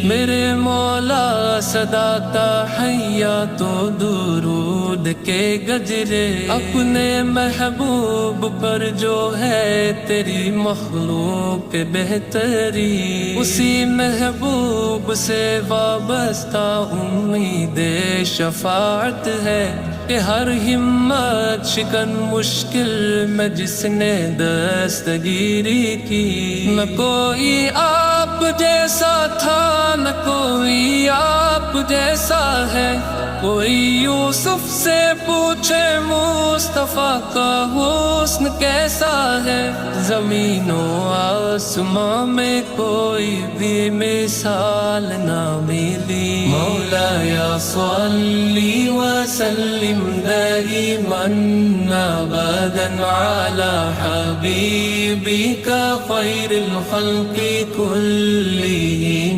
میرے مولا صدا تحیہ تو درود کے گجرے، اپنے محبوب پر جو ہے تیری مخلوق بہتری، اسی محبوب سے وابستہ امید شفاعت ہے کہ ہر ہمت شکن مشکل میں جس نے دستگیری کی، نہ کوئی آپ جیسا تھا نہ کوئی آپ جیسا ہے، کوئی یوسف سے پوچھے مصطفیٰ کا حسن کیسا ہے، زمین و آسمان میں کوئی بھی مثال نہ ملی، مولایا صلی وسلم دائما ابدا علی حبیبک خیر الخلق کلہم۔